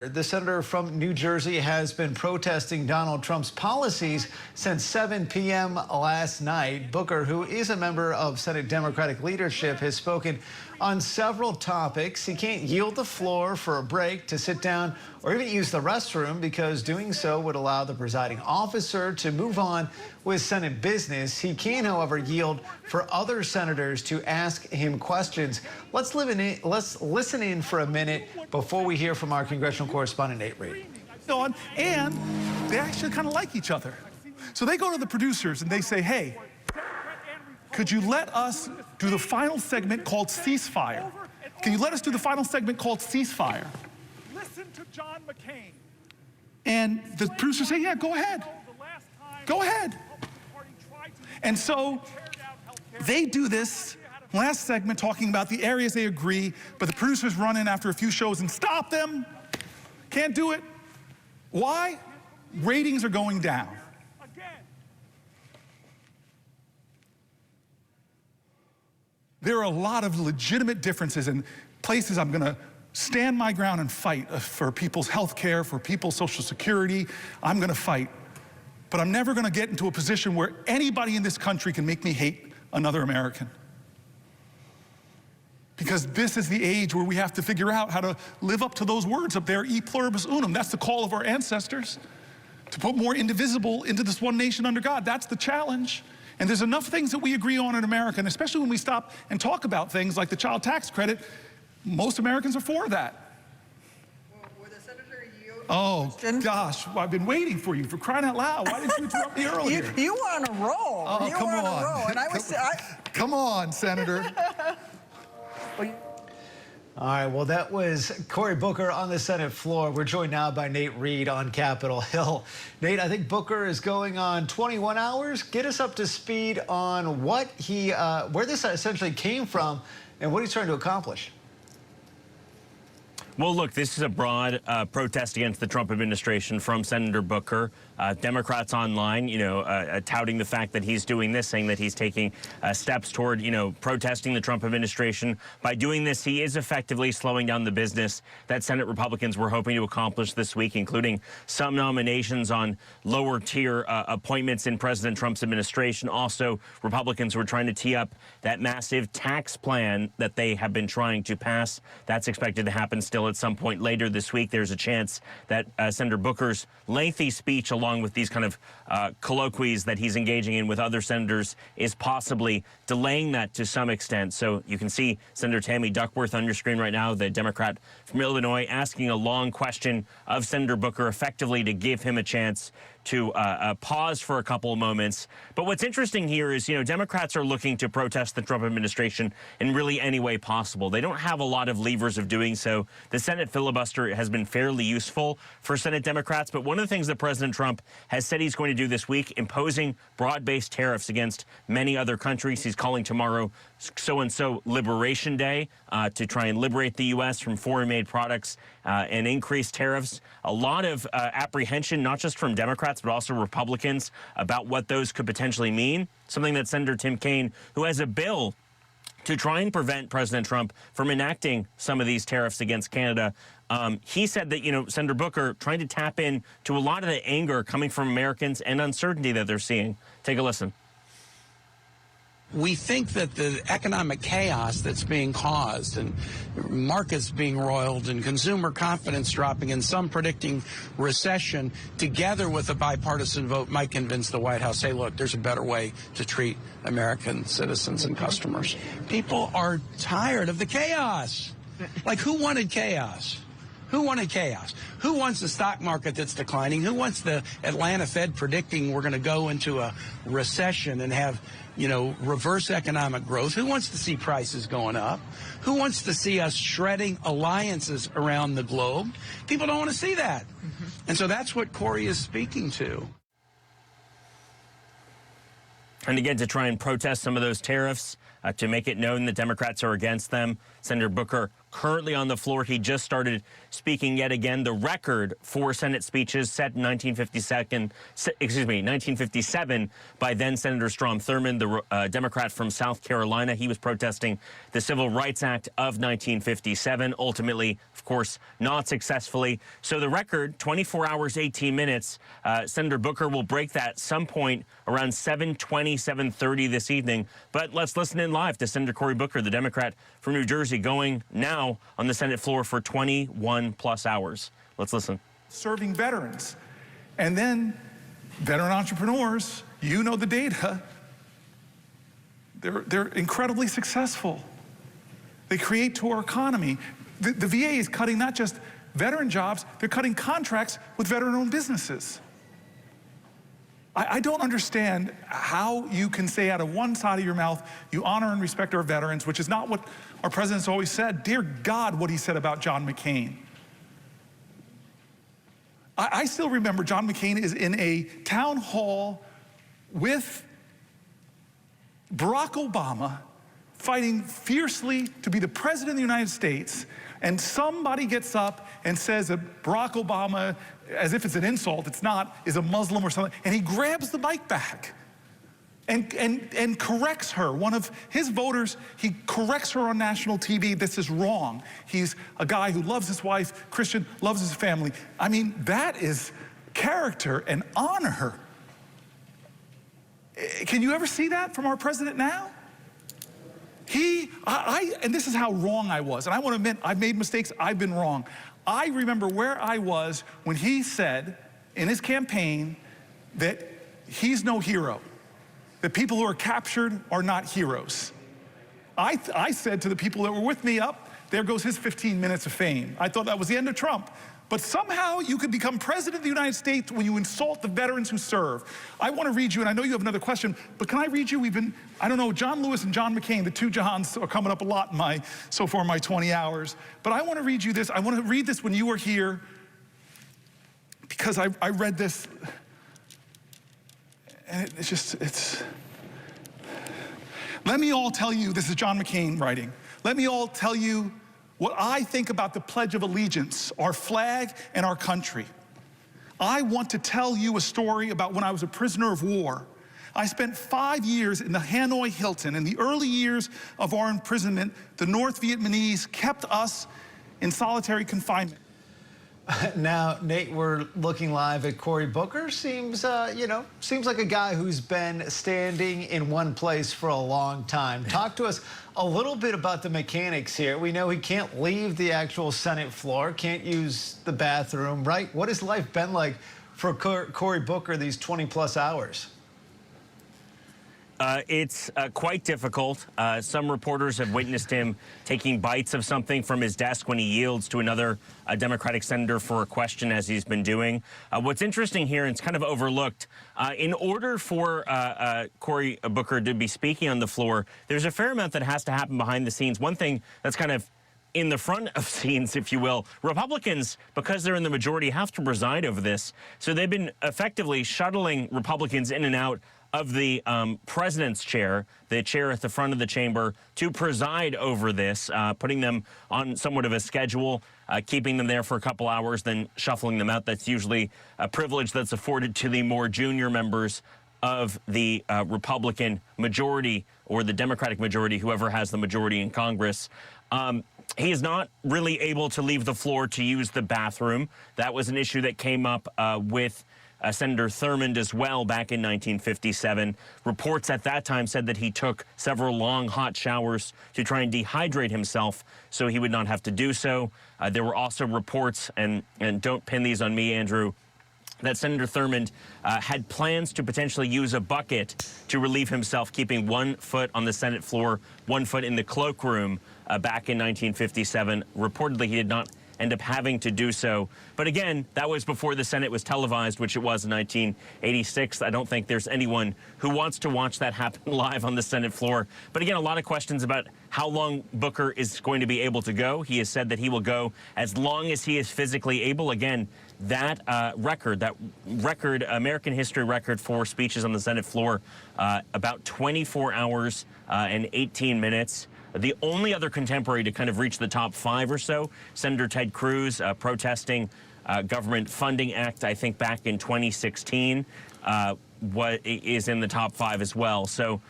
The senator from New Jersey has been protesting Donald Trump's policies since 7 p.m. last night. Booker, who is a member of Senate Democratic leadership, has spoken on several topics. He can't yield the floor for a break to sit down or even use the restroom because doing so would allow the presiding officer to move on with Senate business. He can, however, yield for other senators to ask him questions. Let's listen in for a minute before we hear from our congressional correspondent, Nate Reed. And they actually kind of like each other. So they go to the producers and they say, hey, could you let us do the final segment called Ceasefire? Can you let us do the final segment called Ceasefire? Listen to John McCain. And the producers say, yeah, go ahead. Go ahead. And so they do this last segment talking about the areas they agree, but the producers run in after a few shows and stop them. Can't do it. Why? Ratings are going down. There are a lot of legitimate differences and places I'm going to stand my ground and fight for people's health care, for people's Social Security. I'm going to fight. But I'm never going to get into a position where anybody in this country can make me hate another American. Because this is the age where we have to figure out how to live up to those words up there, e pluribus unum. That's the call of our ancestors, to put more indivisible into this one nation under God. That's the challenge. And there's enough things that we agree on in America, and especially when we stop and talk about things like the child tax credit, most Americans are for that. Well, would the senator yield? Oh, gosh, well, I've been waiting for you, for crying out loud. Why didn't you interrupt me earlier? You were on a roll. Oh, you come were on on. a roll. And I was, Come on, Senator. All right, well, that was Cory Booker on the Senate floor. We're joined now by Nate Reed on Capitol Hill. Nate, I think Booker is going on 21 hours. Get us up to speed on what where this essentially came from and what he's trying to accomplish. Well, look, this is a broad protest against the Trump administration from Senator Booker. Democrats online, touting the fact that he's doing this, saying that he's taking steps toward, protesting the Trump administration. By doing this, he is effectively slowing down the business that Senate Republicans were hoping to accomplish this week, including some nominations on lower tier appointments in President Trump's administration. Also, Republicans were trying to tee up that massive tax plan that they have been trying to pass. That's expected to happen still at some point later this week. There's a chance that Senator Booker's lengthy speech, along with these kind of colloquies that he's engaging in with other senators, is possibly delaying that to some extent. So you can see Senator Tammy Duckworth on your screen right now, the Democrat from Illinois, asking a long question of Senator Booker, effectively to give him a chance to pause for a couple of moments. But what's interesting here is, Democrats are looking to protest the Trump administration in really any way possible. They don't have a lot of levers of doing so. The Senate filibuster has been fairly useful for Senate Democrats, but one of the things that President Trump has said he's going to do this week, imposing broad-based tariffs against many other countries. He's calling tomorrow so-and-so Liberation Day to try and liberate the U.S. from foreign-made products and increase tariffs. A lot of apprehension, not just from Democrats, but also Republicans, about what those could potentially mean. Something that Senator Tim Kaine, who has a bill to try and prevent President Trump from enacting some of these tariffs against Canada, he said that, Senator Booker trying to tap in to a lot of the anger coming from Americans and uncertainty that they're seeing. Take a listen. We think that the economic chaos that's being caused and markets being roiled and consumer confidence dropping and some predicting recession, together with a bipartisan vote, might convince the White House, hey, look, there's a better way to treat American citizens and customers. People are tired of the chaos. Like, who wanted chaos? Who wanted chaos? Who wants a stock market that's declining? Who wants the Atlanta Fed predicting we're going to go into a recession and have, reverse economic growth? Who wants to see prices going up? Who wants to see us shredding alliances around the globe? People don't want to see that. And so that's what Cory is speaking to. And again, to try and protest some of those tariffs, to make it known that Democrats are against them. Senator Booker currently on the floor. He just started speaking yet again. The record for Senate speeches set in 1957 by then Senator Strom Thurmond, the Democrat from South Carolina. He was protesting the Civil Rights Act of 1957, ultimately, of course, not successfully. So the record, 24 hours, 18 minutes. Senator Booker will break that some point around 7:20, 7:30 this evening. But let's listen in live to Senator Cory Booker, the Democrat from New Jersey, going now on the Senate floor for 21 plus hours. Let's listen. Serving veterans. And then veteran entrepreneurs, you know the data, they're incredibly successful. They create to our economy. The VA is cutting not just veteran jobs, they're cutting contracts with veteran-owned businesses. I don't understand how you can say out of one side of your mouth, you honor and respect our veterans, which is not what our president's always said. Dear God, what he said about John McCain. I still remember John McCain is in a town hall with Barack Obama fighting fiercely to be the president of the United States, and somebody gets up and says that Barack Obama, as if it's an insult, it's not, is a Muslim or something, and he grabs the mic back and corrects her. One of his voters, he corrects her on national TV. This is wrong. He's a guy who loves his wife, Christian, loves his family. I mean, that is character and honor. Can you ever see that from our president now? And this is how wrong I was. And I want to admit, I've made mistakes, I've been wrong. I remember where I was when he said in his campaign that he's no hero, that people who are captured are not heroes. I said to the people that were with me, there goes his 15 minutes of fame. I thought that was the end of Trump. But somehow you could become president of the United States when you insult the veterans who serve. I want to read you, and I know you have another question, but can I read you? I don't know, John Lewis and John McCain, the two Johns are coming up a lot in so far my 20 hours. But I want to read you this. I want to read this when you were here, because I read this, and let me all tell you, this is John McCain writing, let me all tell you what I think about the Pledge of Allegiance, our flag and our country. I want to tell you a story about when I was a prisoner of war. I spent 5 years in the Hanoi Hilton. In the early years of our imprisonment, the North Vietnamese kept us in solitary confinement. Now, Nate, we're looking live at Cory Booker. Seems like a guy who's been standing in one place for a long time. Talk to us a little bit about the mechanics here. We know he can't leave the actual Senate floor, can't use the bathroom, right? What has life been like for Cory Booker these 20-plus hours? It's quite difficult. Some reporters have witnessed him taking bites of something from his desk when he yields to another Democratic senator for a question, as he's been doing. What's interesting here, and it's kind of overlooked, in order for Cory Booker to be speaking on the floor, there's a fair amount that has to happen behind the scenes. One thing that's kind of in the front of scenes, if you will, Republicans, because they're in the majority, have to preside over this. So they've been effectively shuttling Republicans in and out of the president's chair, the chair at the front of the chamber, to preside over this, putting them on somewhat of a schedule, keeping them there for a couple hours, then shuffling them out. That's usually a privilege that's afforded to the more junior members of the Republican majority or the Democratic majority, whoever has the majority in Congress. He is not really able to leave the floor to use the bathroom. That was an issue that came up with Senator Thurmond as well back in 1957. Reports at that time said that he took several long, hot showers to try and dehydrate himself so he would not have to do so. There were also reports, and don't pin these on me, Andrew, that Senator Thurmond had plans to potentially use a bucket to relieve himself, keeping 1 foot on the Senate floor, 1 foot in the cloakroom back in 1957. Reportedly, he did not end up having to do so. But again, that was before the Senate was televised, which it was in 1986. I don't think there's anyone who wants to watch that happen live on the Senate floor. But again, a lot of questions about how long Booker is going to be able to go. He has said that he will go as long as he is physically able. Again, that record, American history record for speeches on the Senate floor, about 24 hours and 18 minutes. The only other contemporary to kind of reach the top 5 or so, Senator Ted Cruz protesting Government Funding Act, I think back in 2016, what is in the top 5 as well. So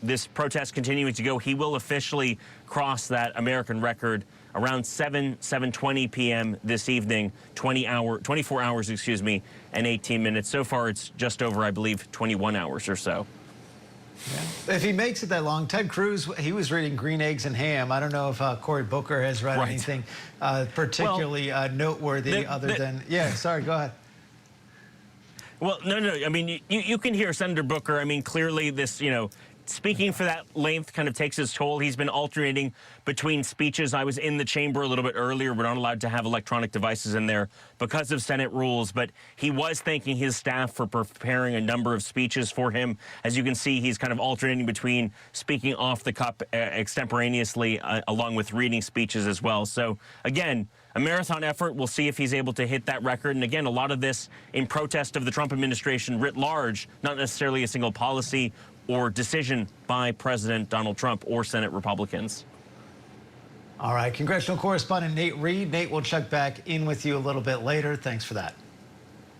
this protest continuing to go. He will officially cross that American record around 7:20 p.m. this evening, 24 hours, excuse me, and 18 minutes. So far, it's just over, I believe, 21 hours or so. Yeah. If he makes it that long, Ted Cruz, he was reading Green Eggs and Ham. I don't know if Cory Booker has read anything particularly noteworthy other than, yeah, sorry, go ahead. Well, no. I mean, you can hear Senator Booker. I mean, clearly this, speaking for that length kind of takes its toll. He's been alternating between speeches. I was in the chamber a little bit earlier. We're not allowed to have electronic devices in there because of Senate rules, but he was thanking his staff for preparing a number of speeches for him. As you can see, he's kind of alternating between speaking off the cup extemporaneously along with reading speeches as well. So, again, a marathon effort. We'll see if he's able to hit that record. And again, a lot of this in protest of the Trump administration writ large, not necessarily a single policy or decision by President Donald Trump or Senate Republicans. All right, congressional correspondent Nate Reed. Nate, we'll check back in with you a little bit later. Thanks for that.